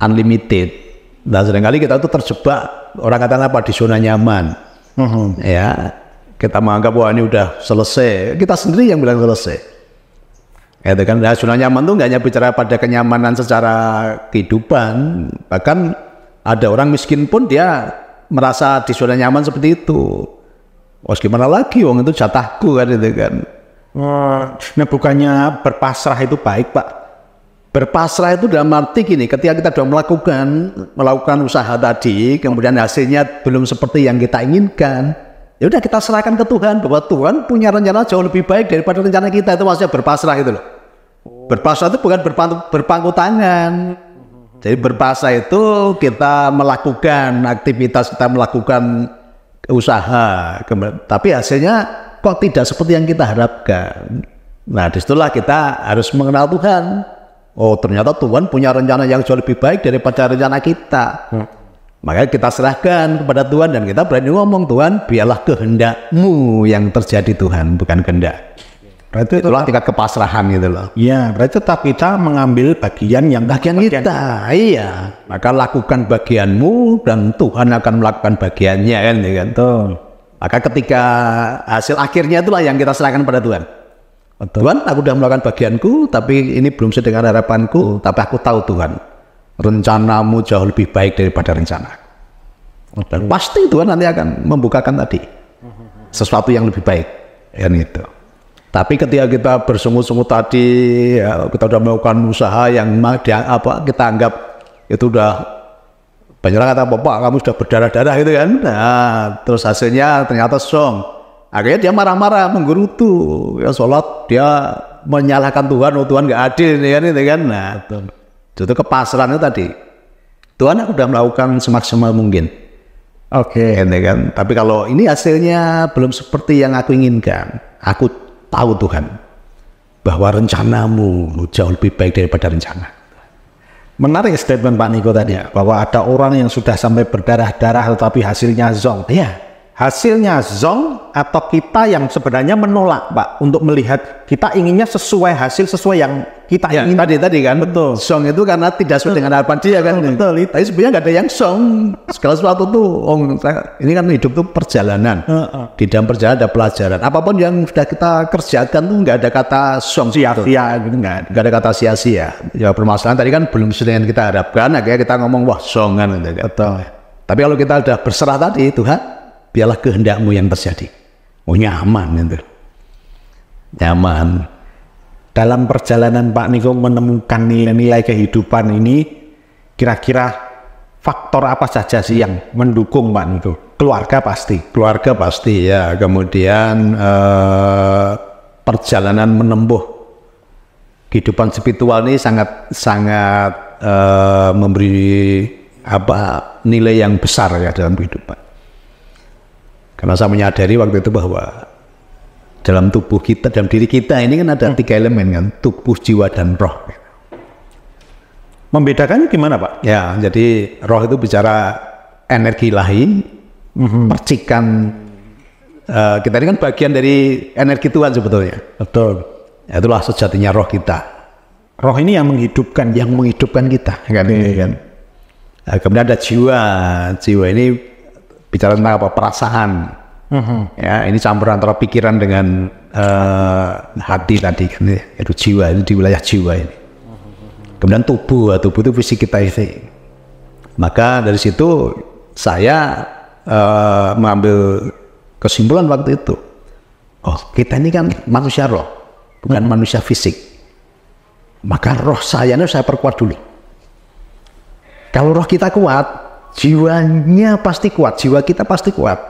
unlimited. Nah seringkali kita tuh terjebak, orang kata apa, di zona nyaman. Ya, kita menganggap wah ini udah selesai, kita sendiri yang bilang selesai. Ya kan, nah, zona nyaman tuh nggak hanya bicara pada kenyamanan secara kehidupan, bahkan ada orang miskin pun dia merasa di zona nyaman seperti itu. Oh gimana lagi, wong itu jatahku kan itu kan. Nah bukannya berpasrah itu baik Pak? Berpasrah itu dalam arti gini, ketika kita sudah melakukan usaha tadi, kemudian hasilnya belum seperti yang kita inginkan, ya udah kita serahkan ke Tuhan, bahwa Tuhan punya rencana jauh lebih baik daripada rencana kita. Itu maksudnya berpasrah itu loh. Berpasrah itu bukan berpangku tangan. Jadi berpasrah itu kita melakukan aktivitas, kita melakukan usaha, tapi hasilnya kok tidak seperti yang kita harapkan. Nah disitulah kita harus mengenal Tuhan. Oh ternyata Tuhan punya rencana yang jauh lebih baik daripada rencana kita. Makanya kita serahkan kepada Tuhan dan kita berani ngomong, Tuhan biarlah kehendak-Mu yang terjadi Tuhan, bukan kehendak. Berarti itulah tingkat kepasrahan gitu loh. Iya, berarti tetap kita mengambil bagian kita. Iya. Maka lakukan bagianmu dan Tuhan akan melakukan bagiannya kan, gitu. Maka ketika hasil akhirnya itulah yang kita serahkan pada Tuhan. Tuhan, aku sudah melakukan bagianku, tapi ini belum sesuai dengan harapanku, tapi aku tahu Tuhan, rencana-Mu jauh lebih baik daripada rencana. Dan pasti Tuhan nanti akan membukakan tadi sesuatu yang lebih baik, ya gitu. Tapi ketika kita bersungguh-sungguh tadi, ya, kita sudah melakukan usaha yang kita anggap itu udah banyak orang kata, Bapak kamu sudah berdarah-darah gitu kan. Nah, terus hasilnya ternyata song. Akhirnya dia marah-marah, menggerutu, ya sholat dia menyalahkan Tuhan, oh Tuhan nggak adil ini kan. Nah, itu kepasrahan itu tadi. Tuhan aku sudah melakukan semaksimal mungkin. Oke. Kan. Tapi kalau ini hasilnya belum seperti yang aku inginkan, aku tahu Tuhan bahwa rencana-Mu jauh lebih baik daripada rencana. Menarik statement Pak Niko tadi ya, bahwa ada orang yang sudah sampai berdarah-darah tetapi hasilnya zong. Iya. Hasilnya zong atau kita yang sebenarnya menolak Pak untuk melihat kita inginnya sesuai hasil sesuai yang kita ingin. Tadi kan betul. Zong itu karena tidak sesuai dengan harapan dia kan. Betul. Tapi sebenarnya nggak ada yang zong. Segala sesuatu tuh, ini kan hidup tuh perjalanan. Di dalam perjalanan ada pelajaran. Apapun yang sudah kita kerjakan tuh nggak ada kata zong sia-sia gitu, nggak ada kata sia-sia. Ya permasalahan tadi kan belum sesuai dengan kita harapkan. Akhirnya kita ngomong wah zongan gitu. Betul. Tapi kalau kita udah berserah tadi, Tuhan biarlah kehendak-Mu yang terjadi. Oh nyaman itu. Nyaman. Dalam perjalanan Pak Niko menemukan nilai-nilai kehidupan ini, kira-kira faktor apa saja sih yang mendukung Pak Niko? Keluarga pasti. Keluarga pasti ya. Kemudian perjalanan menempuh kehidupan spiritual ini sangat memberi nilai yang besar ya dalam kehidupan. Karena saya menyadari waktu itu bahwa dalam tubuh kita, dalam diri kita ini kan ada 3 elemen kan, tubuh, jiwa, dan roh. Membedakannya gimana Pak? Ya, jadi roh itu bicara energi ilahi, percikan. Kita ini kan bagian dari energi Tuhan sebetulnya. Betul. Ya, itulah sejatinya roh kita. Roh ini yang menghidupkan kita, kan? Nah, kemudian ada jiwa. Jiwa ini bicara tentang apa? Perasaan. Ya, ini campuran antara pikiran dengan hati tadi kan, itu jiwa, itu di wilayah jiwa ini. Kemudian tubuh itu fisik kita ini. Maka dari situ saya mengambil kesimpulan waktu itu, oh kita ini kan manusia roh, bukan manusia fisik. Maka roh saya ini saya perkuat dulu. Kalau roh kita kuat, jiwanya pasti kuat, jiwa kita pasti kuat.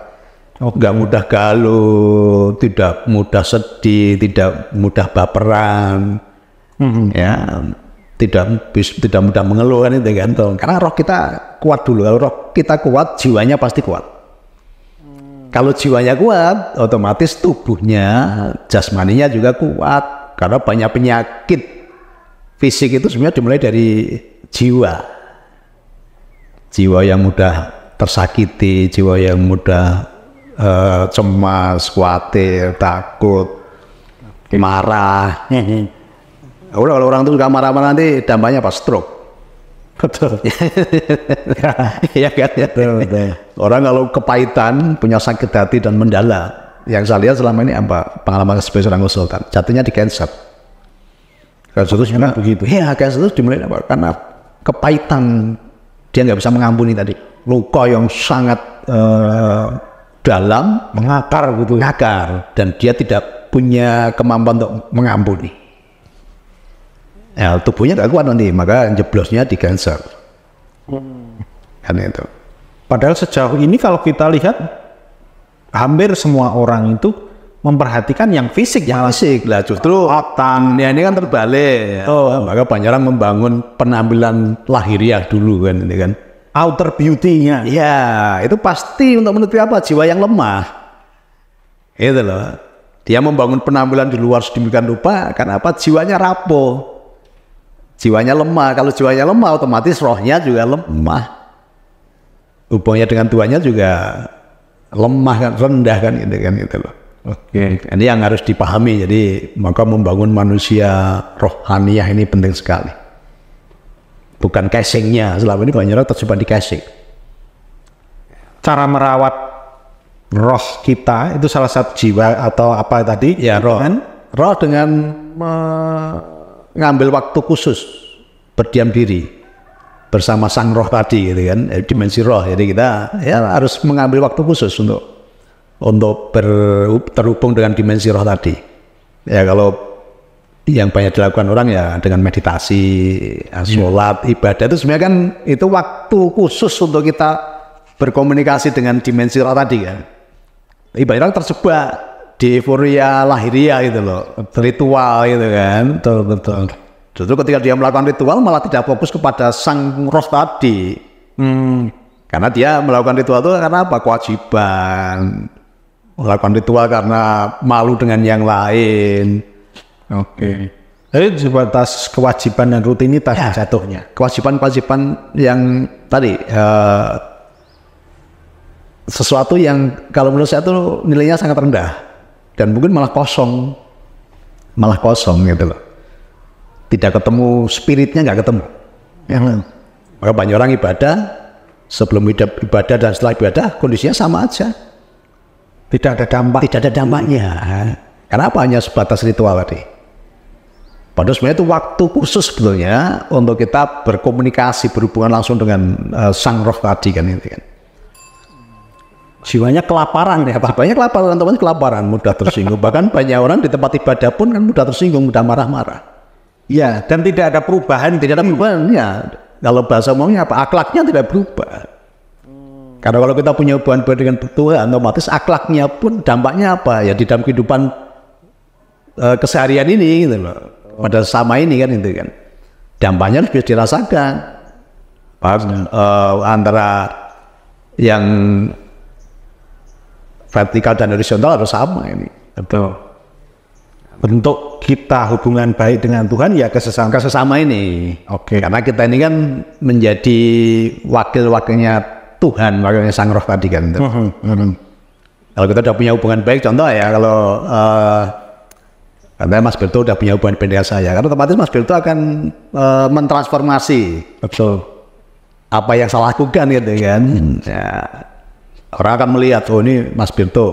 Nggak mudah galau, tidak mudah sedih, tidak mudah baperan, ya, tidak mudah mengeluh kan itu gantung. Karena roh kita kuat dulu. Kalau roh kita kuat, jiwanya pasti kuat. Kalau jiwanya kuat, otomatis tubuhnya, jasmaninya juga kuat. Karena banyak penyakit fisik itu sebenarnya dimulai dari jiwa. Jiwa yang mudah tersakiti, jiwa yang mudah cemas, khawatir, takut, marah. Kalau orang itu suka marah-marah nanti dampaknya apa? Stroke. Betul. Ya kan ya. Orang kalau kepahitan, punya sakit hati dan mendalam, yang saya lihat selama ini apa pengalaman sebagai seorang konsultan, jatuhnya di cancer. Cancer itu sebenarnya begitu. Iya, cancer itu dimulai apa? Karena kepahitan, dia nggak bisa mengampuni tadi. Luka yang sangat dalam, Mengakar gitu. mengakar, dan dia tidak punya kemampuan untuk mengampuni. Ya, tubuhnya nggak kuat nanti, maka jeblosnya di cancer. Kan itu. Padahal sejauh ini kalau kita lihat hampir semua orang itu memperhatikan yang fisik, yang Asik lah, justru ya ini kan terbalik. Maka banyak orang membangun penampilan lahiriah dulu kan, ini kan. outer beauty-nya. Ya, itu pasti untuk menutupi apa? Jiwa yang lemah. Itu loh. Dia membangun penampilan di luar sedemikian rupa, karena apa? Jiwanya rapuh. Jiwanya lemah. Kalau jiwanya lemah, otomatis rohnya juga lemah. Hubungannya dengan Tuhannya juga lemah kan, rendah kan, gitu loh. Oke. Ini yang harus dipahami. Jadi maka membangun manusia rohaniah ini penting sekali. Bukan casingnya. Selama ini banyak orang terjebak di casing. Cara merawat roh kita itu salah satu jiwa atau apa tadi? Ya, roh. Kan? Roh dengan ngambil waktu khusus berdiam diri bersama sang roh tadi, gitu kan, dimensi roh. Jadi kita ya harus mengambil waktu khusus untuk terhubung dengan dimensi roh tadi. Ya kalau yang banyak dilakukan orang ya dengan meditasi, sholat, ibadah itu sebenarnya kan itu waktu khusus untuk kita berkomunikasi dengan dimensi roh tadi kan. Banyak orang terjebak di euforia lahiriah gitu loh, ritual gitu kan. Betul. Justru ketika dia melakukan ritual malah tidak fokus kepada sang roh tadi. Karena dia melakukan ritual itu karena apa? Kewajiban. Melakukan ritual karena malu dengan yang lain. Oke. Jadi sebatas kewajiban dan rutinitas ya, jatuhnya. Kewajiban-kewajiban yang tadi sesuatu yang kalau menurut saya itu nilainya sangat rendah dan mungkin malah kosong gitu loh. Tidak ketemu spiritnya, nggak ketemu. Maka banyak orang ibadah sebelum ibadah dan setelah ibadah kondisinya sama aja. Tidak ada dampaknya. Kenapa hanya sebatas ritual tadi? Padahal sebenarnya itu waktu khusus sebetulnya untuk kita berkomunikasi, berhubungan langsung dengan sang roh tadi kan itu kan. Jiwanya kelaparan ya Pak. Banyak kelaparan, teman-teman, kelaparan, mudah tersinggung. Bahkan banyak orang di tempat ibadah pun kan mudah tersinggung, mudah marah-marah. Ya, dan tidak ada perubahan. Tidak ada perubahan ya. Kalau bahasa umumnya apa? Akhlaknya tidak berubah. Karena kalau kita punya hubungan baik dengan Tuhan, otomatis akhlaknya pun dampaknya apa? Ya di dalam kehidupan keseharian ini gitu loh. Pada sama ini kan itu kan. Dampaknya bisa dirasakan. Antara yang vertikal dan horizontal harus sama ini. Betul. Bentuk kita hubungan baik dengan Tuhan ya kesesama ini. Oke. Karena kita ini kan menjadi wakil-wakilnya Tuhan, wakilnya sang roh tadi kan. Kalau kita udah punya hubungan baik, contoh ya kalau katanya Mas Berto udah punya hubungan baik dengan saya, karena otomatis Mas Berto akan mentransformasi. Betul. Apa yang saya lakukan gitu kan. Ya, orang akan melihat, oh ini Mas Berto,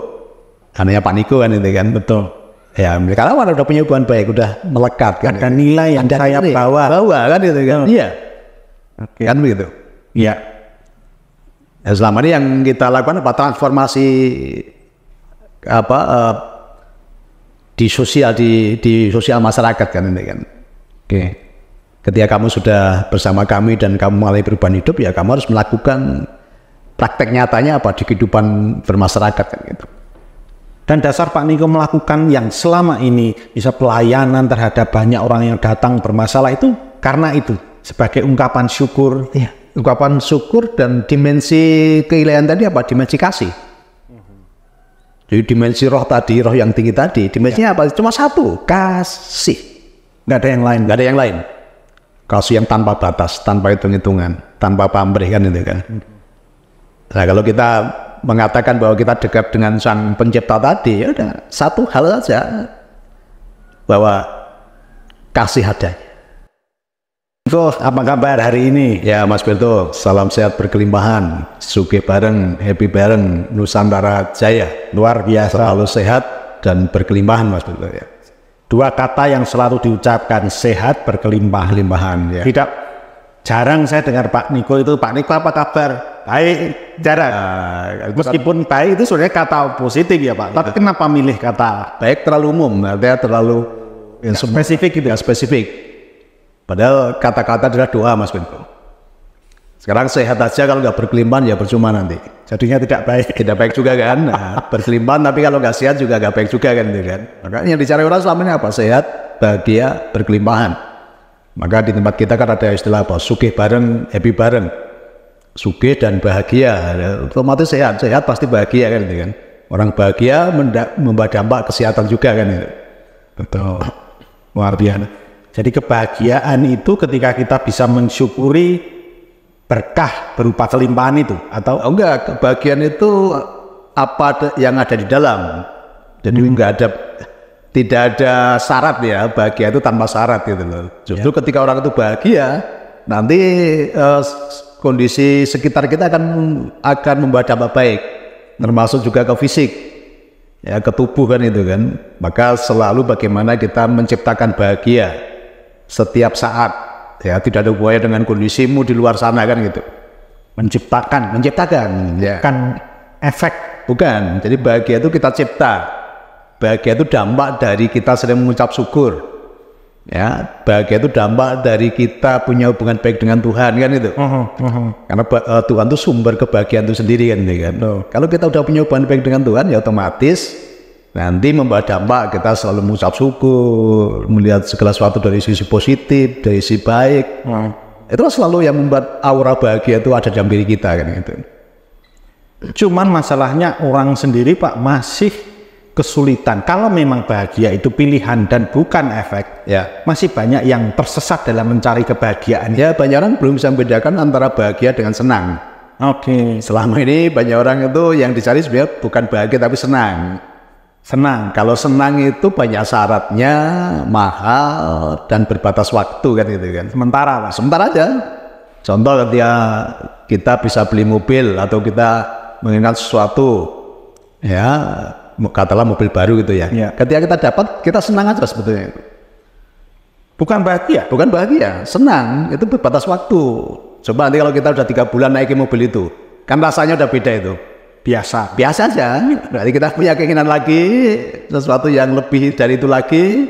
anaknya Pak Niko kan itu kan. Betul. Ya, karena orang udah punya hubungan baik, udah melekat kan. Ada nilai yang saya bawa kan itu kan. Iya. Okay. Kan begitu. Iya. Ya, selama ini yang kita lakukan apa? Transformasi apa di sosial masyarakat kan ini kan. Oke. Ketika kamu sudah bersama kami dan kamu mulai perubahan hidup, ya kamu harus melakukan praktek nyatanya apa di kehidupan bermasyarakat kan gitu. Dan dasar Pak Niko melakukan yang selama ini bisa pelayanan terhadap banyak orang yang datang bermasalah itu karena itu sebagai ungkapan syukur. Iya, ungkapan syukur dan dimensi keilahian tadi apa? Dimensi kasih. Jadi dimensi roh tadi, roh yang tinggi tadi, dimensinya apa? Cuma satu, kasih. Nggak ada yang lain. Nggak ada yang lain. Kasih yang tanpa batas, tanpa hitung-hitungan, tanpa pamrih kan itu kan. Nah kalau kita mengatakan bahwa kita dekat dengan sang pencipta tadi, ya udah satu hal saja, bahwa kasih adanya. Niko, apa kabar hari ini? Ya Mas Berto, salam sehat berkelimpahan, sugih bareng, happy bareng, Nusantara Jaya. Luar biasa. Selalu sehat dan berkelimpahan Mas Berto ya. Dua kata yang selalu diucapkan, sehat berkelimpahan. Ya. Tidak jarang saya dengar Pak Niko itu, Pak Niko apa kabar? Baik, jarang. Meskipun baik itu sebenarnya kata positif ya Pak. Tapi kenapa milih kata baik terlalu umum, artinya terlalu spesifik gitu ya, spesifik. Padahal kata-kata adalah doa Mas Bento. Sekarang sehat aja, kalau nggak berkelimpahan ya percuma nanti. Jadinya tidak baik. Tidak baik juga kan. Nah, berkelimpahan tapi kalau nggak sehat juga nggak baik juga kan, gitu kan. Maka yang dicari orang selama ini apa? Sehat, bahagia, berkelimpahan. Maka di tempat kita kan ada istilah apa? Sugih bareng, happy bareng. Sugih dan bahagia. Otomatis sehat pasti bahagia kan, gitu kan. Orang bahagia membawa dampak kesehatan juga kan itu. Betul. Luar biasa. Jadi kebahagiaan itu ketika kita bisa mensyukuri berkah berupa kelimpahan itu, atau enggak, kebahagiaan itu apa yang ada di dalam. Jadi tidak ada syarat ya, bahagia itu tanpa syarat gitu loh. Justru ketika orang itu bahagia, nanti kondisi sekitar kita akan membawa dampak baik, termasuk juga ke fisik, ya, ke tubuh kan itu kan. Maka selalu bagaimana kita menciptakan bahagia setiap saat, ya, tidak ada hubungannya dengan kondisimu di luar sana kan gitu. Menciptakan ya. Bukan efek. Bukan, jadi bahagia itu kita cipta. Bahagia itu dampak dari kita sering mengucap syukur, ya. Bahagia itu dampak dari kita punya hubungan baik dengan Tuhan kan itu. Karena Tuhan itu sumber kebahagiaan itu sendiri kan, gitu kan. Kalau kita udah punya hubungan baik dengan Tuhan, ya otomatis nanti membawa dampak kita selalu mengucap syukur, melihat segala sesuatu dari sisi positif, dari sisi baik. Itu selalu yang membuat aura bahagia itu ada dalam diri kita kan gitu. Cuman masalahnya orang sendiri Pak masih kesulitan. Kalau memang bahagia itu pilihan dan bukan efek, ya, masih banyak yang tersesat dalam mencari kebahagiaan. Ya, banyak orang belum bisa membedakan antara bahagia dengan senang. Oke. Selama ini banyak orang itu yang dicari sebenarnya bukan bahagia tapi senang. Kalau senang itu banyak syaratnya, mahal dan berbatas waktu kan gitu kan. Sementara aja. Contoh ketika kita bisa beli mobil atau kita mengingat sesuatu, ya, katakanlah mobil baru gitu ya. Ketika kita dapat, kita senang aja sebetulnya. Bukan bahagia, senang itu berbatas waktu. Coba nanti kalau kita udah 3 bulan naikin mobil itu, kan rasanya udah beda itu. Biasa aja. Berarti kita punya keinginan lagi sesuatu yang lebih dari itu lagi.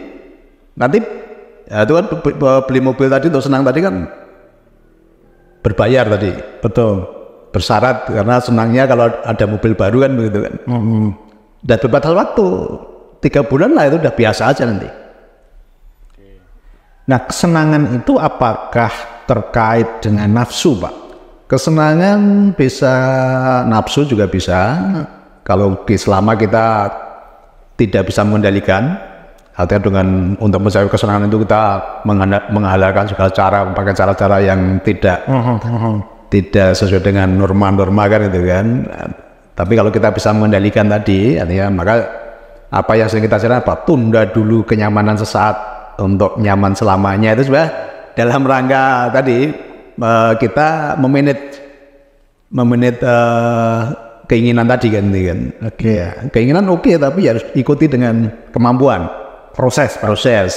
Nanti ya, itu kan beli mobil tadi untuk senang tadi kan berbayar tadi. Betul. Bersyarat karena senangnya kalau ada mobil baru kan begitu kan. Dan berbatas waktu 3 bulan lah itu udah biasa aja nanti. Nah, kesenangan itu apakah terkait dengan nafsu, Pak? Kesenangan bisa, nafsu juga bisa. Kalau selama kita tidak bisa mengendalikan, artinya dengan untuk mencari kesenangan itu kita menghalalkan segala cara, memakai cara-cara yang tidak sesuai dengan norma-norma kan itu kan. Tapi kalau kita bisa mengendalikan tadi, artinya maka apa yang sering kita cari apa? Tunda dulu kenyamanan sesaat untuk nyaman selamanya, itu sudah dalam rangka tadi kita memanage keinginan tadi kan. Ya. Keinginan oke, tapi harus ikuti dengan kemampuan, proses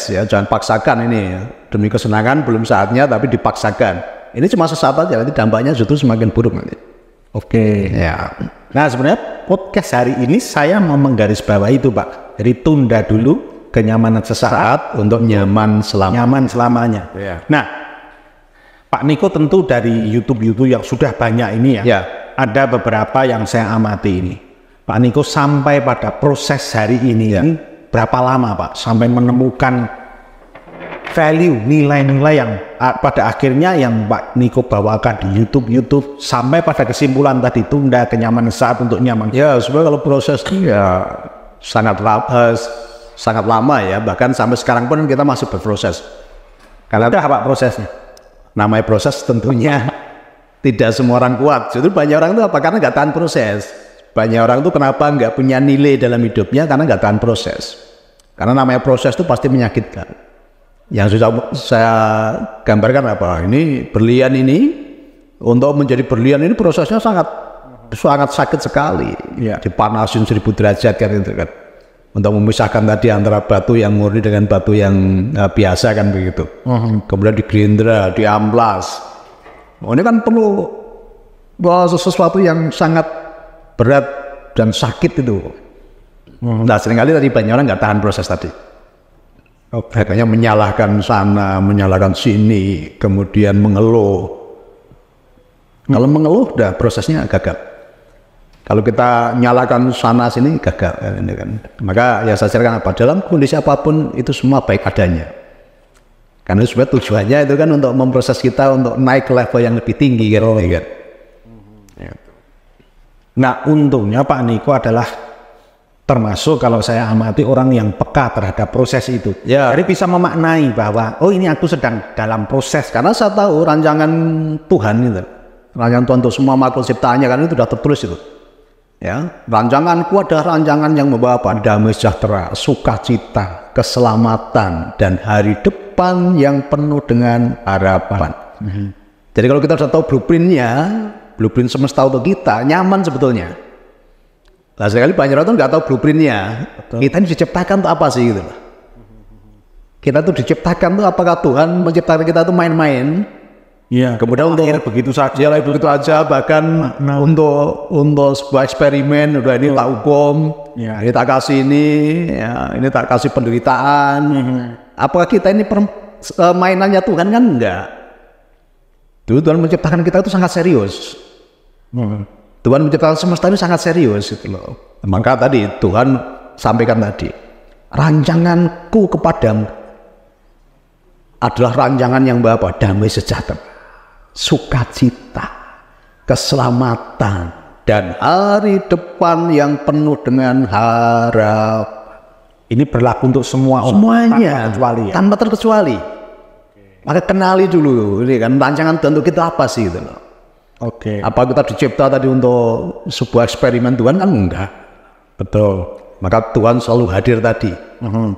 ya, jangan paksakan ini demi kesenangan belum saatnya tapi dipaksakan. Ini cuma sesaat aja, nanti dampaknya justru semakin buruk nanti. Ya. Nah, sebenarnya podcast hari ini saya mau menggarisbawahi itu, Pak. Jadi tunda dulu kenyamanan sesaat untuk nyaman selamanya. Ya. Nah, Pak Niko tentu dari YouTube yang sudah banyak ini ya, ada beberapa yang saya amati ini. Pak Niko sampai pada proses hari ini, ini berapa lama Pak sampai menemukan value, nilai-nilai yang pada akhirnya yang Pak Niko bawakan di YouTube sampai pada kesimpulan tadi tunda kenyamanan saat untuk nyaman. Ya, sebenarnya kalau proses ya sangat lama ya, bahkan sampai sekarang pun kita masih berproses. Karena apa prosesnya? Namanya proses tentunya tidak semua orang kuat. Justru banyak orang itu apa? Karena nggak tahan proses. Banyak orang itu kenapa nggak punya nilai dalam hidupnya? Karena nggak tahan proses. Karena namanya proses itu pasti menyakitkan. Yang saya gambarkan apa? Ini berlian ini, untuk menjadi berlian ini prosesnya sangat sakit sekali. Ya. Dipanasin 1000 derajat kan itu kan. Untuk memisahkan tadi antara batu yang murni dengan batu yang biasa kan begitu. Kemudian digerindra, diamplas. Ini kan perlu sesuatu yang sangat berat dan sakit itu. Nah seringkali tadi banyak orang nggak tahan proses tadi. Akhirnya menyalahkan sana, menyalahkan sini, kemudian mengeluh. Kalau mengeluh, udah prosesnya gagal. Kalau kita nyalakan sana sini gagal, kan. Maka ya saya sarankan apa? Dalam kondisi apapun itu semua baik adanya. Karena sebenarnya tujuannya itu kan untuk memproses kita untuk naik ke level yang lebih tinggi, kan? Nah, untungnya Pak Niko adalah termasuk kalau saya amati orang yang peka terhadap proses itu. Ya. Jadi bisa memaknai bahwa oh ini aku sedang dalam proses. Karena saya tahu rancangan Tuhan itu, rancangan Tuhan untuk semua makhluk ciptaannya kan itu sudah tertulis itu. Ya, rancanganku adalah rancangan yang membawa damai sejahtera, sukacita, keselamatan, dan hari depan yang penuh dengan harapan. Jadi kalau kita sudah tahu blueprintnya, blueprint semesta untuk kita, nyaman sebetulnya. Nah, sekali banyak orang tuh nggak tahu blueprintnya. Kita ini diciptakan untuk apa sih gitu? Kita tuh diciptakan tuh apakah Tuhan menciptakan kita tuh main-main? Ya, kemudian untuk begitu saja, bahkan untuk sebuah eksperimen, udah ini tak hukum, ya. Ini tak kasih ini tak kasih penderitaan. Apakah kita ini mainannya Tuhan? Kan enggak. Tuhan menciptakan kita itu sangat serius. Tuhan menciptakan semesta ini sangat serius gitu loh. Maka tadi Tuhan sampaikan tadi, rancanganku kepadamu adalah rancangan yang membawa damai sejahtera, sukacita, keselamatan, dan hari depan yang penuh dengan harap. Ini berlaku untuk semua orang, semuanya, tanpa terkecuali. Maka kenali dulu, ini kan rancangan Tuhan untuk kita apa sih gitu loh. Apa kita dicipta tadi untuk sebuah eksperimen Tuhan? Kan enggak. Betul. Maka Tuhan selalu hadir tadi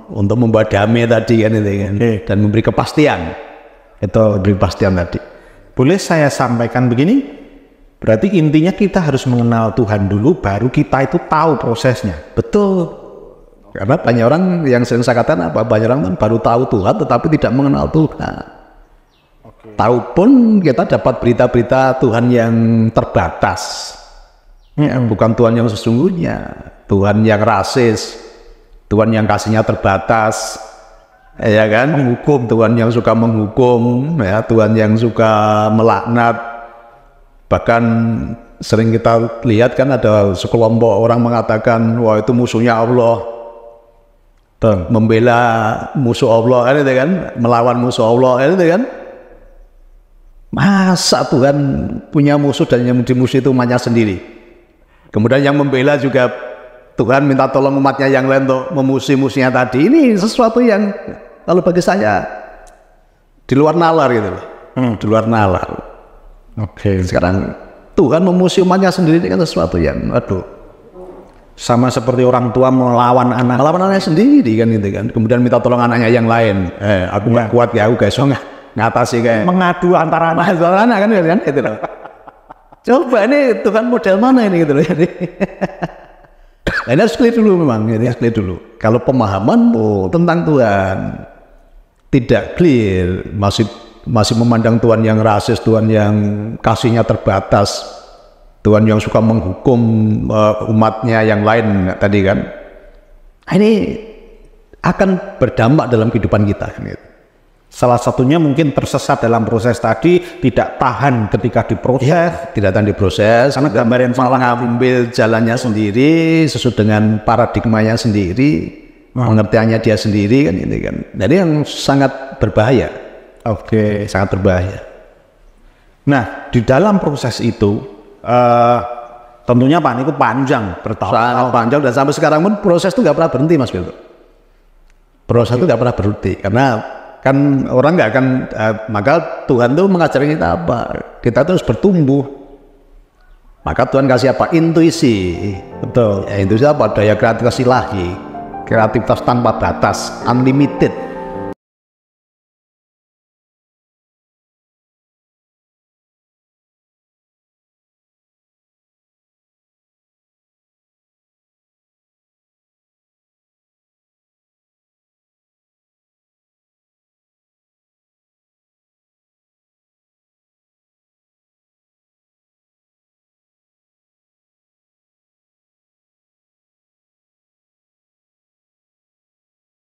untuk membawa damai tadi kan itu kan, dan memberi kepastian. Itu memberi kepastian tadi. Boleh saya sampaikan begini? Berarti intinya kita harus mengenal Tuhan dulu, baru kita itu tahu prosesnya. Betul. Karena banyak orang yang sering saya katakan apa? Banyak orang kan baru tahu Tuhan, tetapi tidak mengenal Tuhan. Tahu pun kita dapat berita-berita Tuhan yang terbatas. Bukan Tuhan yang sesungguhnya. Tuhan yang rasis, Tuhan yang kasihnya terbatas, ya kan? Menghukum, Tuhan yang suka menghukum, ya, Tuhan yang suka melaknat. Bahkan sering kita lihat kan ada sekelompok orang mengatakan, wah itu musuhnya Allah, membela musuh Allah, kan, kan? Melawan musuh Allah, kan? Masa Tuhan punya musuh dan yang dimusuhi itu umatnya sendiri? Kemudian yang membela juga Tuhan minta tolong umatnya yang lain untuk memusuhi musuhnya tadi. Ini sesuatu yang kalau bagi saya di luar nalar gitu loh. Di luar nalar. Sekarang Tuhan memusuhi umatnya sendiri ini kan sesuatu yang aduh. Sama seperti orang tua melawan anaknya sendiri kan gitu kan. Kemudian minta tolong anaknya yang lain. Aku nggak kuat ya, aku guys, ngatasi kayak mengadu antara anak kan itu loh. Coba ini Tuhan model mana ini gitu loh. Nah, ini harus clear dulu memang, ini harus clear dulu. Kalau pemahaman tentang Tuhan tidak clear, masih memandang Tuhan yang rasis, Tuhan yang kasihnya terbatas, Tuhan yang suka menghukum umatnya yang lain tadi kan. Ini akan berdampak dalam kehidupan kita. Gitu. Salah satunya mungkin tersesat dalam proses tadi, tidak tahan ketika diproses, tidak tahan diproses, karena gambar yang malah ngambil jalannya sendiri, sesuai dengan paradigmanya sendiri, pengertiannya dia sendiri kan ini kan. Jadi yang sangat berbahaya. Sangat berbahaya. Nah, di dalam proses itu, tentunya Pak Niko panjang, bertahun-tahun panjang, dan sampai sekarang pun proses itu nggak pernah berhenti, Mas Bilto. Proses itu nggak pernah berhenti, karena kan orang nggak akan, maka Tuhan tuh mengajari kita apa? Kita terus bertumbuh. Maka Tuhan kasih apa? Intuisi. Betul. Ya, intuisi apa? Daya kreativitas ilahi, kreativitas tanpa batas, unlimited.